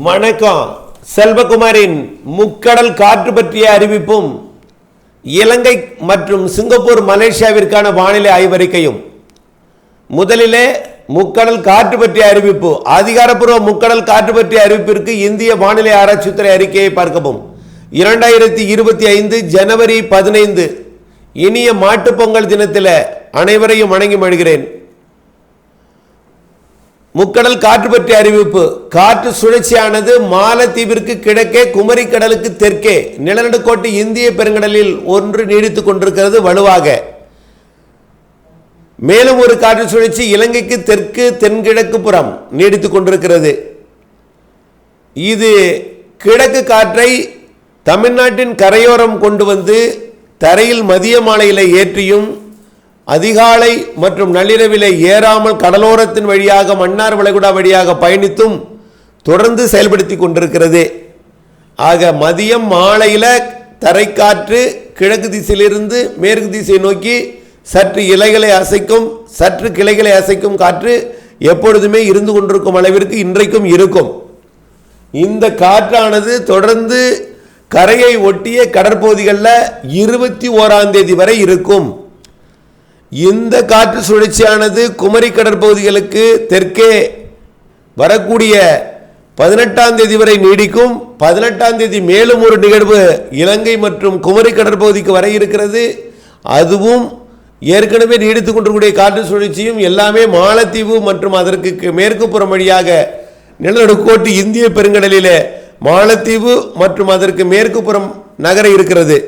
வணக்கம். செல்வகுமாரின் முக்கடல் காற்று பற்றிய அறிவிப்பும் இலங்கை மற்றும் சிங்கப்பூர் மலேசியாவிற்கான வானிலை ஆய்வறிக்கையும். முதலிலே முக்கடல் காற்று பற்றிய அறிவிப்பு. அதிகாரப்பூர்வ முக்கடல் காற்று பற்றிய அறிவிப்பிற்கு இந்திய வானிலை ஆராய்ச்சித்துறை அறிக்கையை பார்க்கவும். 2025 ஜனவரி 15 இனிய மாட்டுப்பொங்கல் தினத்தில் அனைவரையும் வணங்கி மகிழ்கிறேன். முக்கடல் காற்று பற்றிய அறிவிப்பு. காற்று சுழற்சியானது மாலத்தீவிற்கு கிழக்கே குமரி கடலுக்கு தெற்கே நிலநடுக்கோட்டு இந்திய பெருங்கடலில் ஒன்று நீடித்துக் கொண்டிருக்கிறது வலுவாக. மேலும் ஒரு காற்று சுழற்சி இலங்கைக்கு தெற்கு தென்கிழக்கு புறம் நீடித்துக் கொண்டிருக்கிறது. இது கிழக்கு காற்றை தமிழ்நாட்டின் கரையோரம் கொண்டு வந்து தரையில் மதிய மாலையில் ஏற்றியும் அதிகாலை மற்றும் நள்ளிரவிலே ஏறாமல் கடலோரத்தின் வழியாக மன்னார் வளைகுடா வழியாக பயணித்தும் தொடர்ந்து செயல்படுத்தி கொண்டிருக்கிறது. ஆக மதியம் மாலையில் தரைக்காற்று கிழக்கு திசையிலிருந்து மேற்கு திசையை நோக்கி சற்று இலைகளை அசைக்கும், சற்று கிளைகளை அசைக்கும் காற்று எப்பொழுதுமே இருந்து கொண்டிருக்கும் அளவிற்கு இன்றைக்கும் இருக்கும். இந்த காற்றானது தொடர்ந்து கரையை ஒட்டிய கடற்பகுதிகளில் 21ஆம் தேதி வரை இருக்கும். இந்த காற்று சுழற்சியானது குமரி கடற்பகுதிகளுக்கு தெற்கே வரக்கூடிய 18ஆம் தேதி வரை நீடிக்கும். 18ஆம் தேதி மேலும் ஒரு நிகழ்வு இலங்கை மற்றும் குமரி கடற்பகுதிக்கு வர இருக்கிறது. அதுவும் ஏற்கனவே நீடித்துக் கொண்டிருக்கூடிய காற்று சுழற்சியும் எல்லாமே மாலத்தீவு மற்றும் அதற்கு மேற்கு புறம் வழியாக நிலநடுக்கோட்டு இந்திய பெருங்கடலிலே மாலத்தீவு மற்றும் அதற்கு மேற்கு புறம் நகர இருக்கிறது.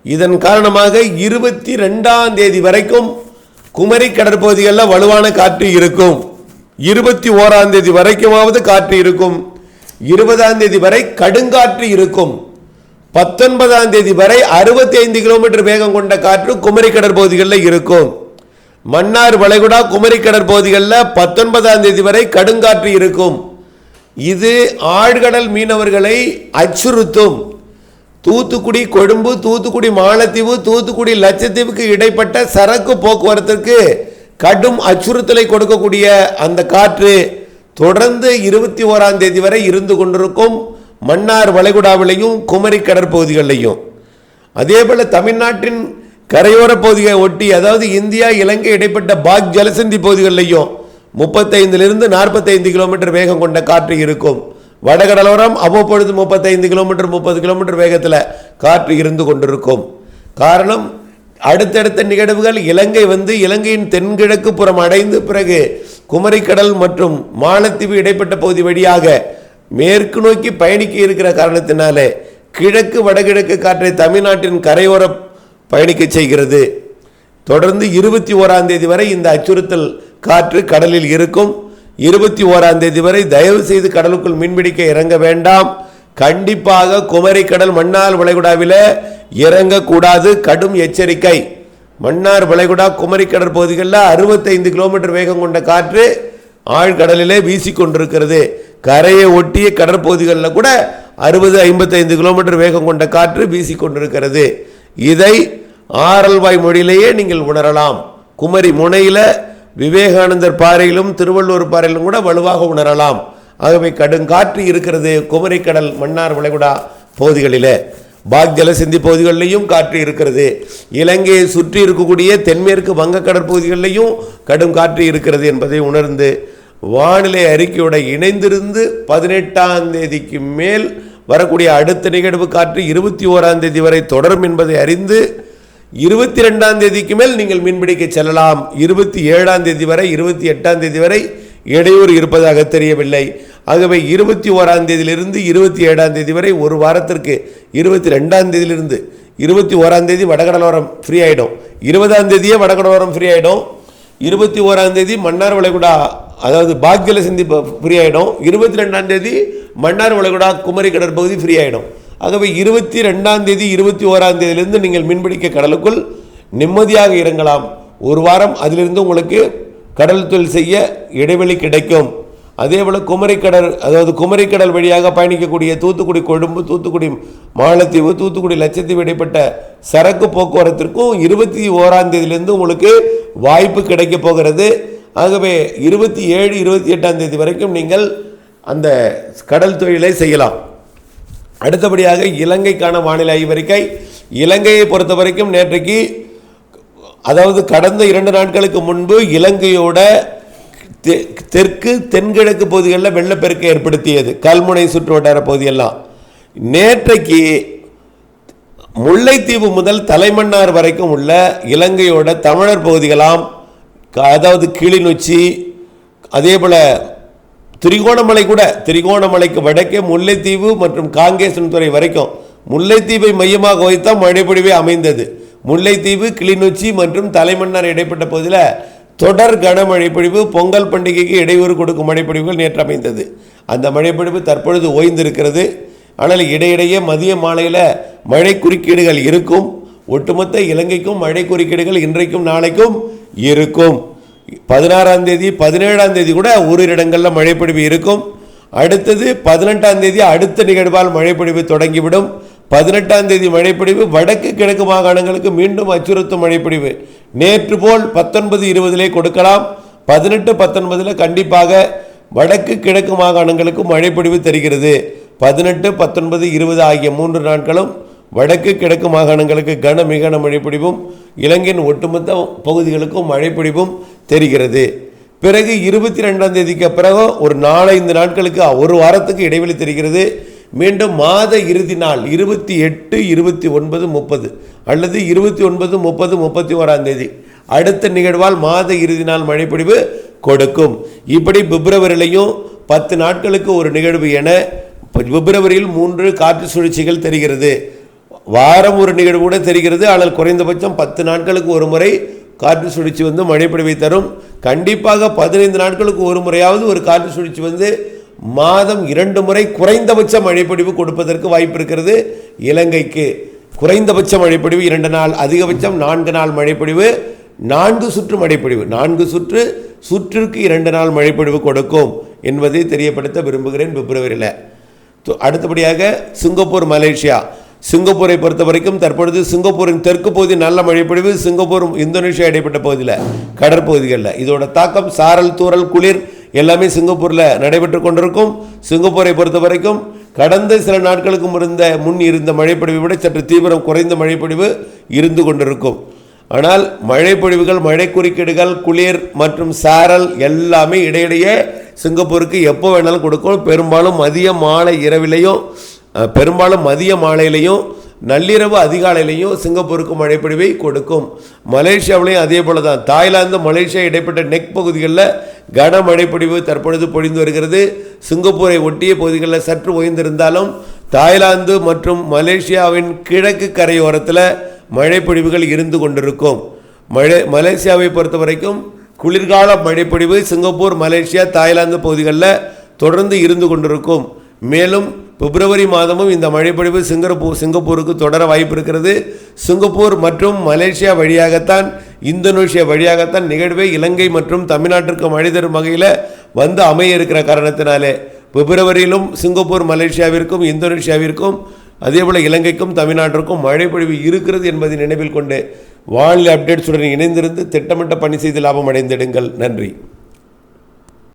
இதன் காரணமாக 22ஆம் தேதி வரைக்கும் குமரி கடற்பகுதிகளில் வலுவான காற்று இருக்கும். 21ஆம் தேதி வரைக்குமாவது காற்று இருக்கும். 20ஆம் தேதி வரை கடுங்காற்று இருக்கும். 19ஆம் தேதி வரை 65 கிலோமீட்டர் வேகம் கொண்ட காற்று குமரி கடற்பகுதிகளில் இருக்கும். மன்னார் வளைகுடா குமரி கடற்பகுதிகளில் 19ஆம் தேதி வரை கடுங்காற்று இருக்கும். இது ஆழ்கடல் மீனவர்களை அச்சுறுத்தும். தூத்துக்குடி கொழும்பு, தூத்துக்குடி மாலத்தீவு, தூத்துக்குடி லட்சத்தீவுக்கு இடைப்பட்ட சரக்கு போக்குவரத்திற்கு கடும் அச்சுறுத்தலை கொடுக்கக்கூடிய அந்த காற்று தொடர்ந்து 21ஆம் தேதி வரை இருந்து கொண்டிருக்கும். மன்னார் வளைகுடாவிலையும் குமரி கடற்பகுதிகளிலையும் அதேபோல தமிழ்நாட்டின் கரையோர பகுதியை ஒட்டி அதாவது இந்தியா இலங்கை இடைப்பட்ட பாக் ஜலசந்தி பகுதிகளிலையும் 35 to 45 கிலோமீட்டர் வேகம் கொண்ட காற்று இருக்கும். வடகடலோரம் அவ்வப்பொழுது 35 கிலோமீட்டர் 30 கிலோமீட்டர் வேகத்தில் காற்று இருந்து கொண்டிருக்கும். காரணம் அடுத்தடுத்த நிகழ்வுகள் இலங்கை வந்து இலங்கையின் தென்கிழக்கு புறம் அடைந்து பிறகு குமரிக்கடல் மற்றும் மாலத்தீவு இடைப்பட்ட பகுதி வழியாக மேற்கு நோக்கி பயணிக்க இருக்கிற காரணத்தினாலே கிழக்கு வடகிழக்கு காற்றை தமிழ்நாட்டின் கரையோர பயணிக்க செய்கிறது. தொடர்ந்து 21ஆம் தேதி வரை இந்த அச்சுறுத்தல் காற்று கடலில் இருக்கும். 21ஆம் தேதி வரை தயவு செய்து கடலுக்குள் மீன்பிடிக்க இறங்க வேண்டாம். கண்டிப்பாக குமரி கடல் மன்னார் வளைகுடாவில் இறங்கக்கூடாது. கடும் எச்சரிக்கை. மன்னார் வளைகுடா குமரி கடற்பகுதிகளில் 65 கிலோமீட்டர் வேகம் கொண்ட காற்று ஆழ்கடலிலே வீசிக்கொண்டிருக்கிறது. கரையை ஒட்டிய கடற்பகுதிகளில் கூட 60-55 கிலோமீட்டர் வேகம் கொண்ட காற்று வீசிக்கொண்டிருக்கிறது. இதை ஆரல்வாய் மொழியிலேயே நீங்கள் உணரலாம். குமரி முனையில் விவேகானந்தர் பாறையிலும் திருவள்ளூர் பாறையிலும் கூட வலுவாக உணரலாம். ஆகவே கடுங்காற்று இருக்கிறது குமரி கடல் மன்னார் வளைகுடா பகுதிகளில். பாக் ஜலசந்தி பகுதிகளிலையும் காற்று இருக்கிறது. இலங்கையை சுற்றி இருக்கக்கூடிய தென்மேற்கு வங்க கடற்பகுதிகளிலையும் கடும் காற்று இருக்கிறது என்பதை உணர்ந்து வானிலை அறிக்கையோட இணைந்திருந்து 18ஆம் தேதிக்கு மேல் வரக்கூடிய அடுத்த நிகழ்வு காற்று 21ஆம் தேதி வரை தொடரும் என்பதை அறிந்து 22ஆம் தேதிக்கு மேல் நீங்கள் மீன்பிடிக்க செல்லலாம். 27ஆம் தேதி வரை 28ஆம் தேதி வரை இடையூறு இருப்பதாக தெரியவில்லை. ஆகவே 21ஆம் தேதியிலிருந்து 27ஆம் தேதி வரை ஒரு வாரத்திற்கு 22ஆம் தேதியிலிருந்து 21ஆம் தேதி வடகடலோரம் ஃப்ரீ ஆகிடும். 20ஆம் தேதியே வடகடலோரம் ஃப்ரீ ஆகிடும். 21ஆம் தேதி மன்னார் வளைகுடா அதாவது பாக்ஜல சிந்தி ஃப்ரீ ஆகிடும். 22ஆம் தேதி மன்னார் வளைகுடா குமரி கடற்பகுதி ஃப்ரீ ஆகிடும். ஆகவே 22ஆம் தேதி 21ஆம் தேதியிலிருந்து நீங்கள் மீன்பிடிக்க கடலுக்குள் நிம்மதியாக இறங்கலாம். ஒரு வாரம் அதிலிருந்து உங்களுக்கு கடல் தொழில் செய்ய இடைவெளி கிடைக்கும். அதேபோல் குமரிக்கடல் அதாவது குமரிக்கடல் வழியாக பயணிக்கக்கூடிய தூத்துக்குடி கொழும்பு, தூத்துக்குடி மாலத்தீவு, தூத்துக்குடி லட்சத்தீவு இடைப்பட்ட சரக்கு போக்குவரத்திற்கும் 21ஆம் தேதியிலிருந்து உங்களுக்கு வாய்ப்பு கிடைக்க போகிறது. ஆகவே 27, 28ஆம் தேதி வரைக்கும் நீங்கள் அந்த கடல் தொழிலை செய்யலாம். அடுத்தபடியாக இலங்கைக்கான வானிலை ஆய்வறிக்கை. இலங்கையை பொறுத்த வரைக்கும் நேற்றைக்கு, அதாவது கடந்த 2 நாட்களுக்கு முன்பு இலங்கையோட தெற்கு தென்கிழக்கு பகுதிகளில் வெள்ளப்பெருக்கை ஏற்படுத்தியது, கல்முனை சுற்று வட்டார பகுதியெல்லாம். நேற்றைக்கு முல்லைத்தீவு முதல் தலைமன்னார் வரைக்கும் உள்ள இலங்கையோட தமிழர் பகுதிகளாம், அதாவது கிளிநொச்சி, அதே போல் திரிகோணமலை கூட, திரிகோணமலைக்கு வடக்கே முல்லைத்தீவு மற்றும் காங்கேசன்துறை வரைக்கும் முல்லைத்தீவை மையமாக வைத்தான் மழைப்பொழிவே அமைந்தது. முல்லைத்தீவு, கிளிநொச்சி மற்றும் தலைமன்னார் இடைப்பட்ட பகுதியில் தொடர் கனமழை பொழிவு, பொங்கல் பண்டிகைக்கு இடையூறு கொடுக்கும் மழைப்பொழிவுகள் நேற்று அமைந்தது. அந்த மழைப்பொழிவு தற்பொழுது ஓய்ந்திருக்கிறது. ஆனால் இடையிடையே மதிய மாலையில் மழை குறுக்கீடுகள் இருக்கும். ஒட்டுமொத்த இலங்கைக்கும் மழை குறுக்கீடுகள் இன்றைக்கும் நாளைக்கும் இருக்கும். 16ஆம் தேதி 17ஆம் தேதி கூட ஓரிரு இடங்களில் மழைப்பொழிவு இருக்கும். அடுத்தது 18ஆம் தேதி அடுத்த நிகழ்வால் மழைப்பொழிவு தொடங்கிவிடும். 18ஆம் தேதி மழைப்பொழிவு வடக்கு கிழக்கு மாகாணங்களுக்கு மீண்டும் அச்சுறுத்தும் மழைப்பொழிவு. நேற்று போல் 19-20 கொடுக்கலாம். 18-19 கண்டிப்பாக வடக்கு கிழக்கு மாகாணங்களுக்கு மழைப்பொழிவு தெரிகிறது. 18-19-20 ஆகிய 3 நாட்களும் வடக்கு கிழக்கு மாகாணங்களுக்கு கன மிக மழைப்பொழிவும் இலங்கையின் ஒட்டுமொத்த பகுதிகளுக்கும் மழைப்பொழிவும் தெரிகிறது. பிறகு 22ஆம் தேதிக்கு பிறகு ஒரு 4-5 நாட்களுக்கு, ஒரு வாரத்துக்கு இடைவெளி தெரிகிறது. மீண்டும் மாத இறுதி நாள் 28, 29, 30 அல்லது 29, 30, 31ஆம் தேதி அடுத்த நிகழ்வால் மாத இறுதி நாள் மழைப்பொழிவு கொடுக்கும். இப்படி பிப்ரவரியிலையும் 10 நாட்களுக்கு ஒரு நிகழ்வு என பிப்ரவரியில் 3 காற்று சுழற்சிகள் தெரிகிறது. வாரம் ஒரு நிகழ்வு கூட தெரிகிறது. ஆனால் குறைந்தபட்சம் 10 நாட்களுக்கு ஒரு முறை காற்று சுழற்சி வந்து மழைப்பொழிவை தரும். கண்டிப்பாக 15 நாட்களுக்கு ஒரு முறையாவது ஒரு காற்று சுழற்சி வந்து மாதம் 2 முறை குறைந்தபட்ச மழைப்பொழிவு கொடுப்பதற்கு வாய்ப்பு இருக்கிறது. இலங்கைக்கு குறைந்தபட்ச மழைப்பொழிவு 2 நாள், அதிகபட்சம் 4 நாள் மழைப்பொழிவு, 4 சுற்று மழைப்பொழிவு, 4 சுற்றுக்கு 2 நாள் மழைப்பொழிவு கொடுக்கும் என்பதை தெரியப்படுத்த விரும்புகிறேன் பிப்ரவரியில். அடுத்தபடியாக சிங்கப்பூர், மலேசியா. சிங்கப்பூரை பொறுத்த வரைக்கும் தற்பொழுது சிங்கப்பூரின் தெற்கு பகுதி நல்ல மழைப்பொழிவு, சிங்கப்பூர் இந்தோனேஷியா இடைப்பட்ட பகுதியில் கடற்பகுதிகளில் இதோட தாக்கம் சாரல், தூறல், குளிர் எல்லாமே சிங்கப்பூரில் நடைபெற்று கொண்டிருக்கும். சிங்கப்பூரை பொறுத்த வரைக்கும் கடந்த சில நாட்களுக்கு முன் இருந்த மழைப்பொழிவை விட சற்று தீவிரம் குறைந்த மழைப்பொழிவு இருந்து கொண்டிருக்கும். ஆனால் மழைப்பொழிவுகள், மழை குறுக்கீடுகள், குளிர் மற்றும் சாரல் எல்லாமே இடையிடையே சிங்கப்பூருக்கு எப்போ வேணாலும் கொடுக்கும். பெரும்பாலும் மதிய மாலையிலையும் நள்ளிரவு அதிகாலையிலையும் சிங்கப்பூருக்கு மழைப்பொழிவை கொடுக்கும். மலேசியாவிலையும் அதே போல தான். தாய்லாந்து, மலேசியா இடைப்பட்ட நெக் பகுதிகளில் கனமழைப்பொழிவு தற்பொழுது பொழிந்து வருகிறது. சிங்கப்பூரை ஒட்டிய பகுதிகளில் சற்று ஓய்ந்திருந்தாலும் தாய்லாந்து மற்றும் மலேசியாவின் கிழக்கு கரையோரத்தில் மழைப்பொழிவுகள் இருந்து கொண்டிருக்கும். மலேசியாவை பொறுத்த வரைக்கும் குளிர்கால மழைப்பொழிவு சிங்கப்பூர், மலேசியா, தாய்லாந்து பகுதிகளில் தொடர்ந்து இருந்து கொண்டிருக்கும். மேலும் பிப்ரவரி மாதமும் இந்த மழைப்பொழிவு சிங்கப்பூருக்கு தொடர வாய்ப்பு இருக்கிறது. சிங்கப்பூர் மற்றும் மலேசியா வழியாகத்தான், இந்தோனேஷியா வழியாகத்தான் நிகழ்வே இலங்கை மற்றும் தமிழ்நாட்டிற்கு மழை தரும் வகையில் வந்து அமைய இருக்கிற காரணத்தினாலே பிப்ரவரியிலும் சிங்கப்பூர், மலேசியாவிற்கும் இந்தோனேஷியாவிற்கும் அதேபோல் இலங்கைக்கும் தமிழ்நாட்டிற்கும் மழைப்பொழிவு இருக்கிறது என்பதை நினைவில் கொண்டு வானிலை அப்டேட்ஸுடன் இணைந்திருந்து திட்டமிட்ட பணி செய்து லாபம் அடைந்திடுங்கள். நன்றி.